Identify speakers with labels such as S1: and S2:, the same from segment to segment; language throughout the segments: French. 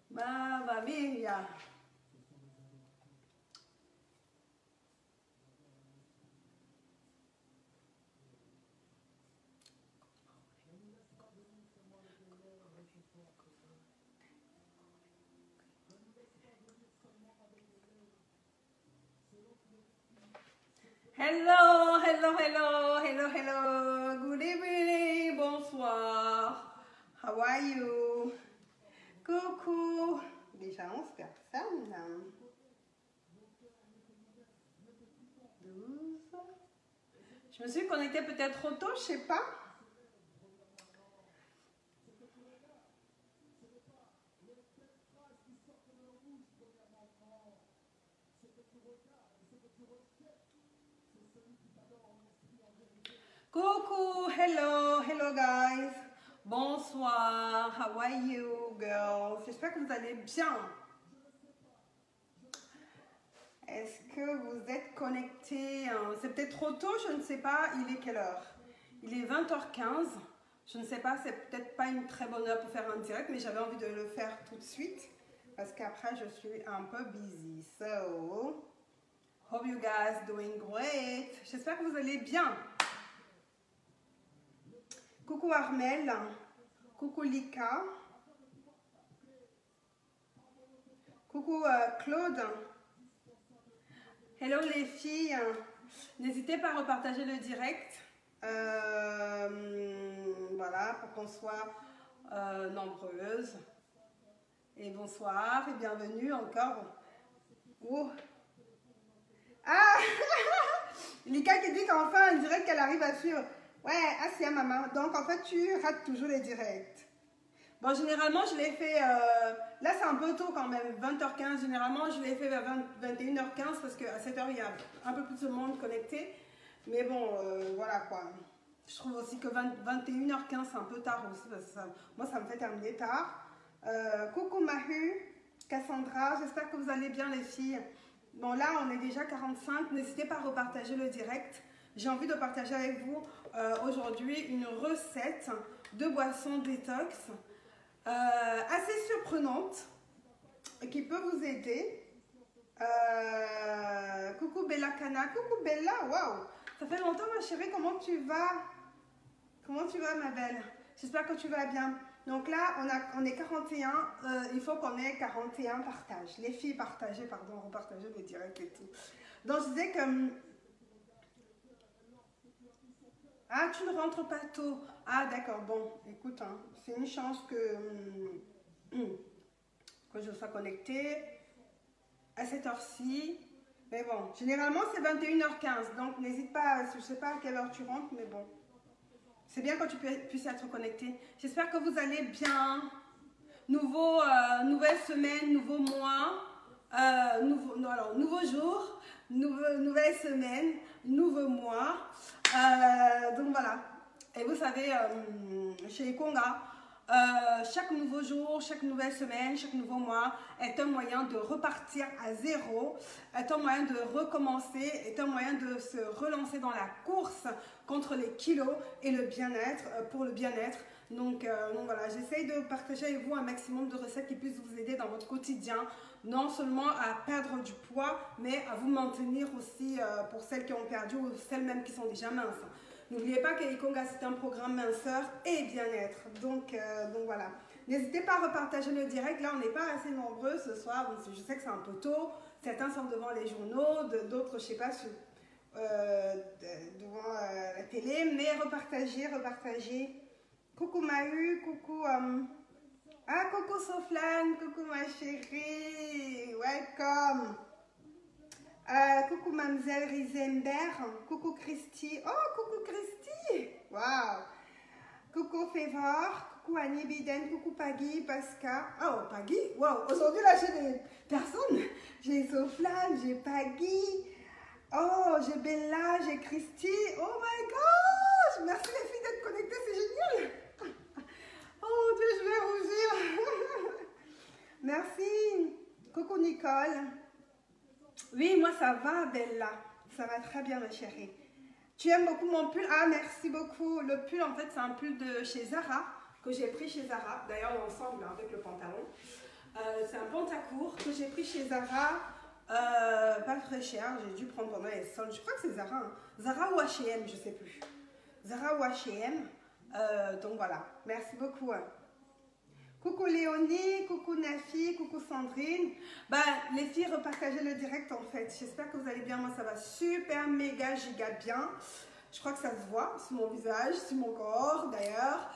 S1: Mamma mia. Hello, hello, hello, hello, hello. Good evening, bonsoir. How are you? Coucou. Déjà 11 personnes. 12. Je me suis connectée peut-être trop tôt, je sais pas. Coucou, hello, hello guys. Bonsoir, how are you girls? J'espère que vous allez bien. Est-ce que vous êtes connectés? C'est peut-être trop tôt, je ne sais pas. Il est quelle heure? Il est 20h15. Je ne sais pas, c'est peut-être pas une très bonne heure pour faire un direct, mais j'avais envie de le faire tout de suite parce qu'après je suis un peu busy. So, hope you guys doing great. J'espère que vous allez bien. Coucou Armel, coucou Lika, coucou Claude, hello les filles, n'hésitez pas à repartager le direct, voilà, pour qu'on soit nombreuses. Et bonsoir et bienvenue encore. Oh. Ah Lika qui dit qu'enfin un direct qu'elle arrive à suivre. Ouais, Asia maman. Donc en fait, tu rates toujours les directs. Bon, généralement, je l'ai fait... là, c'est un peu tôt quand même, 20h15. Généralement, je l'ai fait vers 21h15 parce qu'à 7h, il y a un peu plus de monde connecté. Mais bon, voilà quoi. Je trouve aussi que 21h15, c'est un peu tard aussi. Parce que moi, ça me fait terminer tard. Coucou Mahu, Cassandra, j'espère que vous allez bien les filles. Bon, là, on est déjà 45. N'hésitez pas à repartager le direct. J'ai envie de partager avec vous aujourd'hui une recette de boisson détox assez surprenante qui peut vous aider. Coucou Bella Cana, coucou Bella, waouh, ça fait longtemps ma chérie, comment tu vas? Comment tu vas ma belle? J'espère que tu vas bien. Donc là, on est 41, il faut qu'on ait 41 partages. Les filles partagez, pardon, repartagez le direct et tout. Donc je disais que... Ah, tu ne rentres pas tôt. Ah, d'accord. Bon, écoute, hein, c'est une chance que je sois connectée à cette heure-ci. Mais bon, généralement, c'est 21h15. Donc, n'hésite pas, je ne sais pas à quelle heure tu rentres, mais bon. C'est bien quand tu puisses être connecté. J'espère que vous allez bien. Nouvelle semaine, nouveau mois, nouveau jour, nouvelle semaine, nouveau mois. Donc voilà, et vous savez, chez Ikonga, chaque nouveau jour, chaque nouvelle semaine, chaque nouveau mois est un moyen de repartir à zéro, est un moyen de recommencer, est un moyen de se relancer dans la course contre les kilos et le bien-être, pour le bien-être. Donc voilà, j'essaye de partager avec vous un maximum de recettes qui puissent vous aider dans votre quotidien, non seulement à perdre du poids, mais à vous maintenir aussi pour celles qui ont perdu ou celles même qui sont déjà minces. N'oubliez pas que Ikonga, c'est un programme minceur et bien-être. Donc voilà. N'hésitez pas à repartager le direct. Là, on n'est pas assez nombreux ce soir. Donc, je sais que c'est un peu tôt. Certains sont devant les journaux, d'autres, je ne sais pas, devant la télé. Mais repartagez. Coucou Mahu, coucou... Ah, coucou Soflane, coucou ma chérie, welcome. Coucou Mademoiselle Risenberg, coucou Christy, oh coucou Christy, waouh. Coucou Févor, coucou Annie Biden, coucou Paggy, Pascal. Oh Paggy, waouh, aujourd'hui là j'ai des personnes, j'ai Soflane, j'ai Paggy, oh j'ai Bella, j'ai Christy, oh my gosh, merci les filles d'être connectées, c'est génial. Oh Dieu, je vais rougir. Merci. Coucou Nicole. Oui, moi ça va Bella. Ça va très bien ma chérie. Tu aimes beaucoup mon pull? Ah, merci beaucoup. Le pull en fait c'est un pull de chez Zara. que j'ai pris chez Zara. D'ailleurs, l'ensemble avec le pantalon. C'est un pantacourt que j'ai pris chez Zara. Pas très cher, j'ai dû prendre pendant les soldes. Je crois que c'est Zara. Hein. Zara ou H&M, je sais plus. Zara ou H&M. Donc voilà, merci beaucoup. Hein. Coucou Léonie, coucou Nafi, coucou Sandrine. Bah, les filles, repartagez le direct en fait. J'espère que vous allez bien. Moi, ça va super, méga, giga bien. Je crois que ça se voit sur mon visage, sur mon corps d'ailleurs,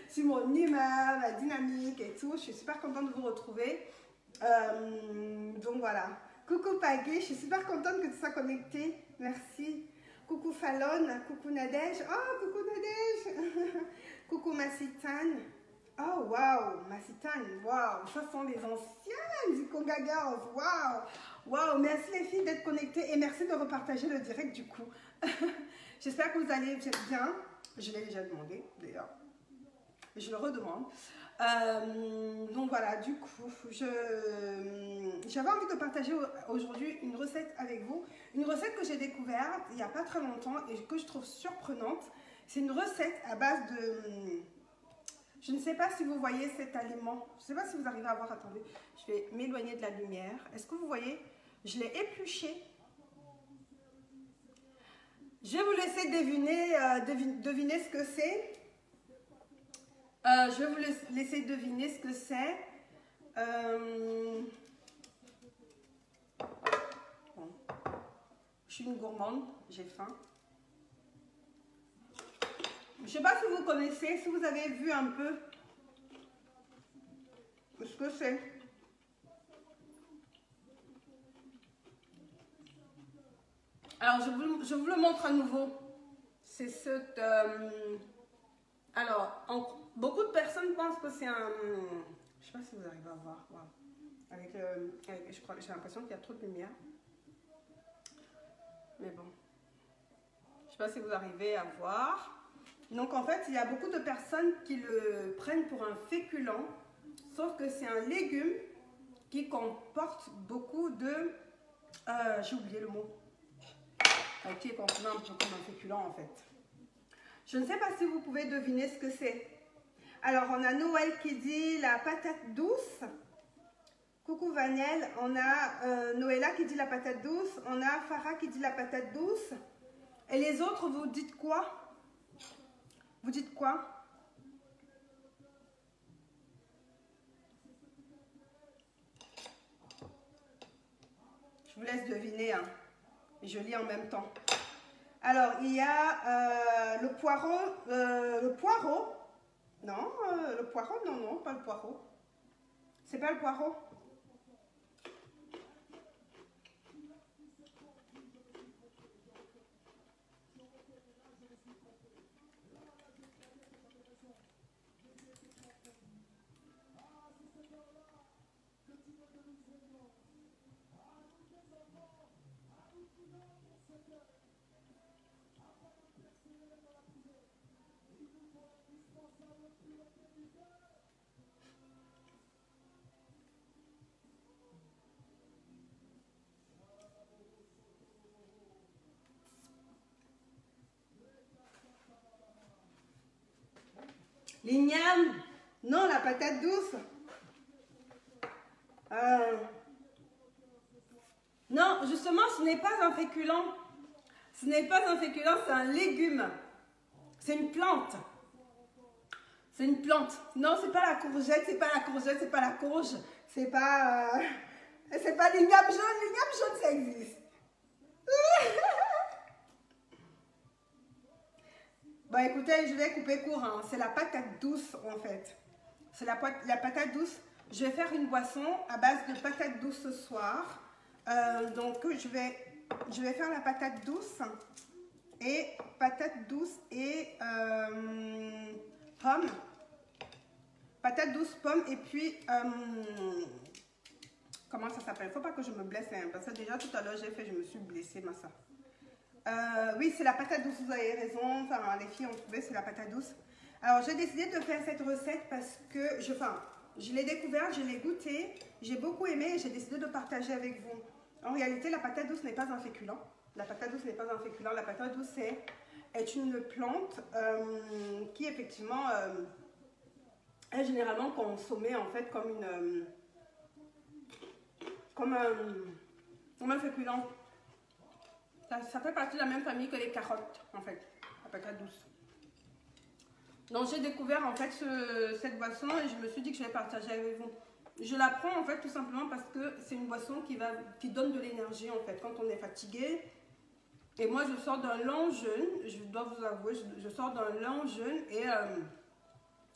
S1: sur mon humeur, la dynamique et tout. Je suis super contente de vous retrouver. Donc voilà. Coucou Pagui, je suis super contente que tu sois connectée. Merci. Coucou Fallon, coucou Nadège. Oh, coucou Nadège. Coucou Massitane. Oh, waouh, Massitane, waouh. Ça sont les anciennes du Conga Girls. Waouh. Waouh, merci les filles d'être connectées et merci de repartager le direct du coup. J'espère que vous allez bien. Je l'ai déjà demandé d'ailleurs. Je le redemande. Donc voilà, du coup, j'avais envie de partager aujourd'hui une recette avec vous. Une recette que j'ai découverte il n'y a pas très longtemps et que je trouve surprenante. C'est une recette à base de... Je ne sais pas si vous voyez cet aliment. Je ne sais pas si vous arrivez à voir. Attendez, je vais m'éloigner de la lumière. Est-ce que vous voyez? Je l'ai épluché. Je vais vous laisser deviner ce que c'est. Je vais vous laisser deviner ce que c'est. Bon. Je suis une gourmande, j'ai faim. Je ne sais pas si vous connaissez, si vous avez vu un peu ce que c'est. Alors, je vous le montre à nouveau. C'est cette... alors, beaucoup de personnes pensent que c'est un... Je ne sais pas si vous arrivez à voir. Wow. Je crois que j'ai l'impression qu'il y a trop de lumière. Mais bon. Je ne sais pas si vous arrivez à voir. Donc, en fait, il y a beaucoup de personnes qui le prennent pour un féculent. Sauf que c'est un légume qui comporte beaucoup de... j'ai oublié le mot. Qui est considéré un peu comme un féculent, en fait. Je ne sais pas si vous pouvez deviner ce que c'est. Alors, on a Noël qui dit la patate douce. Coucou Vaniel. On a Noëlla qui dit la patate douce. On a Farah qui dit la patate douce. Et les autres, vous dites quoi? Vous dites quoi? Je vous laisse deviner. Hein. Et je lis en même temps. Alors, il y a le poireau. Le poireau. Non, le poireau, non, pas le poireau. C'est pas le poireau. L'igname. Non, la patate douce. Non, justement, ce n'est pas un féculent. Ce n'est pas un féculent, c'est un légume. C'est une plante. C'est une plante. Non, c'est pas la courgette, c'est pas la courgette, c'est pas la courge. C'est pas l'igname jaune. L'igname jaune, ça existe. Bon, écoutez, je vais couper court. Hein. C'est la patate douce, en fait. C'est la patate douce. Je vais faire une boisson à base de patate douce ce soir. Donc, je vais faire la patate douce et pomme. Patate douce, pomme et puis... comment ça s'appelle? Faut pas que je me blesse, hein, parce que déjà tout à l'heure, je me suis blessée, ma soeur. Oui, c'est la patate douce, vous avez raison. Enfin, les filles ont trouvé, c'est la patate douce. Alors, j'ai décidé de faire cette recette parce que je l'ai découverte, je l'ai goûtée, j'ai beaucoup aimé et j'ai décidé de partager avec vous. En réalité, la patate douce n'est pas un féculent. La patate douce n'est pas un féculent. La patate douce, c'est est une plante qui effectivement est généralement consommée en fait comme un féculent. Ça fait partie de la même famille que les carottes en fait, la patate douce. Donc j'ai découvert en fait cette boisson et je me suis dit que je vais partager avec vous. Je la prends en fait tout simplement parce que c'est une boisson qui donne de l'énergie en fait quand on est fatigué. Et moi je sors d'un long jeûne, je dois vous avouer, je sors d'un long jeûne et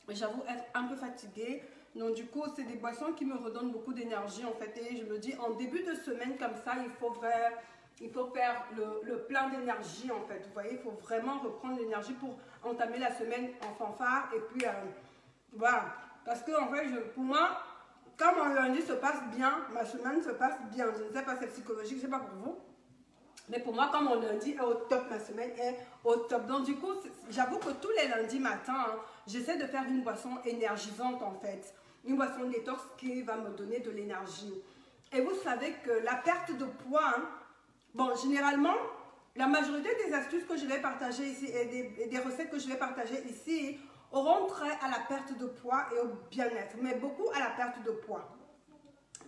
S1: j'avoue être un peu fatiguée. Donc du coup c'est des boissons qui me redonnent beaucoup d'énergie en fait. Et je me dis en début de semaine comme ça, il faut faire le plein d'énergie en fait. Vous voyez, il faut vraiment reprendre l'énergie pour entamer la semaine en fanfare. Et puis voilà, parce que en fait pour moi, quand mon lundi se passe bien, ma semaine se passe bien. Je ne sais pas, c'est psychologique, je ne sais pas pour vous. Mais pour moi, quand mon lundi est au top, ma semaine est au top. Donc du coup, j'avoue que tous les lundis matins, hein, j'essaie de faire une boisson énergisante en fait. Une boisson détox qui va me donner de l'énergie. Et vous savez que la perte de poids, hein, bon, généralement, la majorité des astuces que je vais partager ici et des recettes que je vais partager ici auront trait à la perte de poids et au bien-être, mais beaucoup à la perte de poids.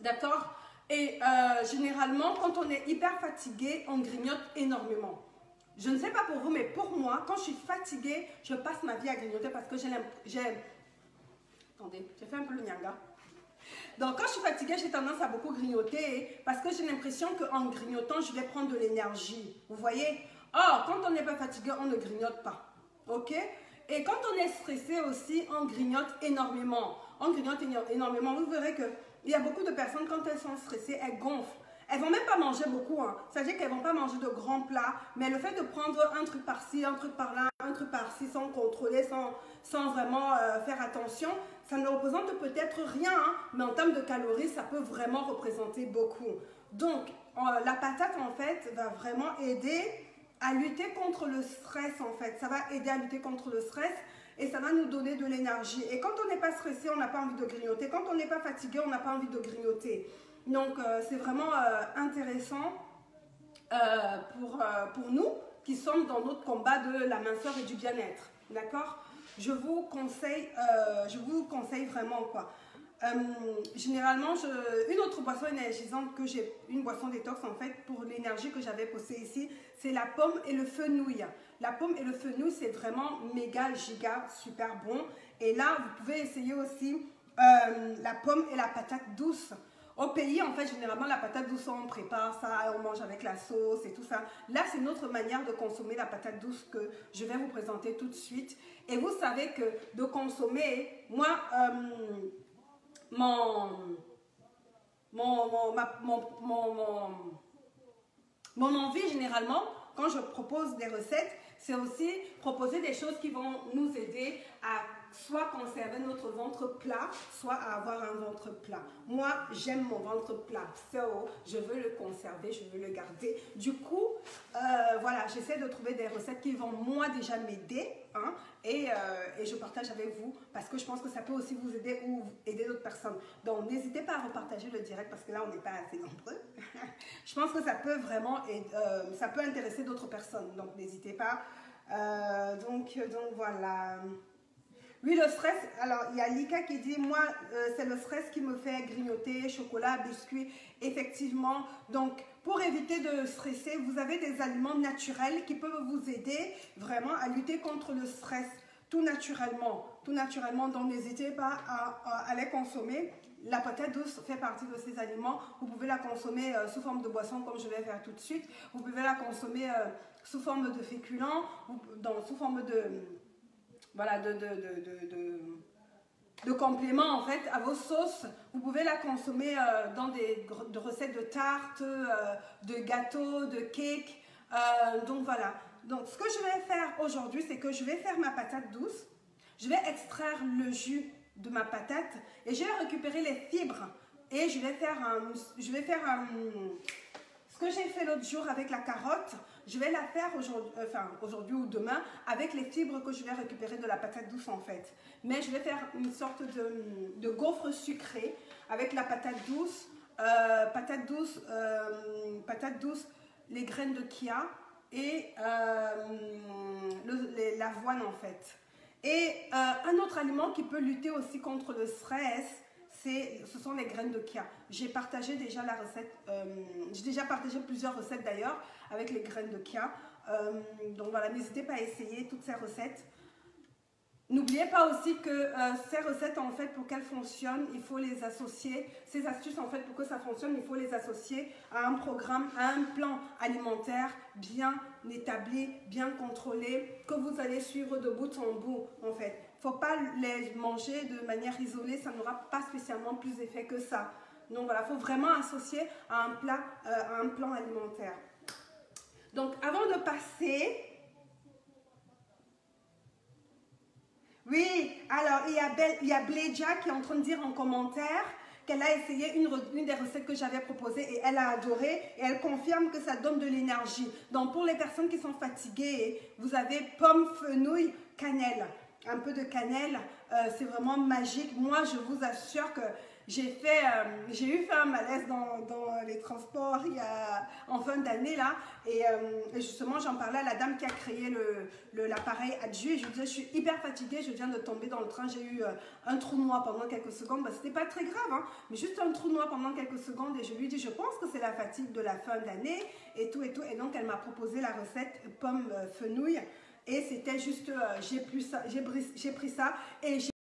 S1: D'accord? Et généralement, quand on est hyper fatigué, on grignote énormément. Je ne sais pas pour vous, mais pour moi, quand je suis fatiguée, je passe ma vie à grignoter parce que Attendez, j'ai fait un peu le nyanga. Donc, quand je suis fatiguée, j'ai tendance à beaucoup grignoter parce que j'ai l'impression qu'en grignotant, je vais prendre de l'énergie. Vous voyez? Or, quand on n'est pas fatigué, on ne grignote pas. Ok? Et quand on est stressé aussi, on grignote énormément. On grignote énormément. Vous verrez qu'il y a beaucoup de personnes, quand elles sont stressées, elles gonflent. Elles ne vont même pas manger beaucoup. Hein. C'est-à-dire qu'elles ne vont pas manger de grands plats. Mais le fait de prendre un truc par-ci, un truc par-là, un truc par-ci, sans contrôler, sans vraiment faire attention, ça ne représente peut-être rien. Hein, mais en termes de calories, ça peut vraiment représenter beaucoup. Donc, la patate, en fait, va vraiment aider à lutter contre le stress, en fait. Ça va aider à lutter contre le stress et ça va nous donner de l'énergie. Et quand on n'est pas stressé, on n'a pas envie de grignoter. Quand on n'est pas fatigué, on n'a pas envie de grignoter. Donc, c'est vraiment intéressant pour nous qui sommes dans notre combat de la minceur et du bien-être. D'accord? Je vous conseille vraiment quoi. Généralement, une autre boisson énergisante que j'ai, une boisson détox en fait, pour l'énergie que j'avais postée ici, c'est la pomme et le fenouil. La pomme et le fenouil, c'est vraiment méga, giga, super bon. Et là, vous pouvez essayer aussi la pomme et la patate douce. Au pays, en fait, généralement, la patate douce, on prépare ça, on mange avec la sauce et tout ça. Là, c'est notre manière de consommer la patate douce que je vais vous présenter tout de suite. Et vous savez que de consommer, moi, mon envie, généralement, quand je propose des recettes, c'est aussi proposer des choses qui vont nous aider à soit conserver notre ventre plat, soit à avoir un ventre plat. Moi, j'aime mon ventre plat. So, je veux le conserver, je veux le garder. Du coup, voilà, j'essaie de trouver des recettes qui vont moi déjà m'aider. Hein, et je partage avec vous parce que je pense que ça peut aussi vous aider ou aider d'autres personnes. Donc, n'hésitez pas à repartager le direct parce que là, on n'est pas assez nombreux. Je pense que ça peut vraiment ça peut intéresser d'autres personnes. Donc, n'hésitez pas. Donc voilà. Oui, le stress, alors il y a Lika qui dit, moi, c'est le stress qui me fait grignoter, chocolat, biscuits, effectivement. Donc, pour éviter de stresser, vous avez des aliments naturels qui peuvent vous aider vraiment à lutter contre le stress, tout naturellement. Tout naturellement, donc n'hésitez pas à les consommer. La patate douce fait partie de ces aliments. Vous pouvez la consommer sous forme de boisson, comme je vais faire tout de suite. Vous pouvez la consommer sous forme de féculents, sous forme de... Voilà, de complément en fait à vos sauces. Vous pouvez la consommer dans des recettes de tartes, de gâteaux, de cakes. Donc voilà. Donc ce que je vais faire aujourd'hui, c'est que je vais faire ma patate douce. Je vais extraire le jus de ma patate et je vais récupérer les fibres. Et je vais faire ce que j'ai fait l'autre jour avec la carotte. Je vais la faire aujourd'hui ou demain avec les fibres que je vais récupérer de la patate douce en fait. Mais je vais faire une sorte de gaufre sucré avec la patate douce, les graines de chia, et l'avoine en fait. Et un autre aliment qui peut lutter aussi contre le stress, ce sont les graines de chia. J'ai partagé déjà la recette, j'ai déjà partagé plusieurs recettes d'ailleurs avec les graines de chia. Donc voilà, n'hésitez pas à essayer toutes ces recettes. N'oubliez pas aussi que ces recettes, en fait, pour qu'elles fonctionnent, il faut les associer. Ces astuces, en fait, pour que ça fonctionne, il faut les associer à un programme, à un plan alimentaire bien établi, bien contrôlé, que vous allez suivre de bout en bout, en fait. Il ne faut pas les manger de manière isolée, ça n'aura pas spécialement plus d'effet que ça. Donc voilà, il faut vraiment associer à un plan alimentaire. Donc, avant de passer... Oui, alors il y a Bléja qui est en train de dire en commentaire qu'elle a essayé une des recettes que j'avais proposées et elle a adoré et elle confirme que ça donne de l'énergie. Donc pour les personnes qui sont fatiguées, vous avez pomme, fenouil, cannelle. Un peu de cannelle, c'est vraiment magique. Moi, je vous assure que j'ai eu un malaise dans les transports en fin d'année là et justement j'en parlais à la dame qui a créé l'appareil Adju et je lui disais je suis hyper fatiguée, je viens de tomber dans le train, j'ai eu un trou noir pendant quelques secondes, bah, c'était pas très grave hein, mais juste un trou noir pendant quelques secondes et je lui dis je pense que c'est la fatigue de la fin d'année et tout et donc elle m'a proposé la recette pomme fenouil et c'était juste j'ai pris ça et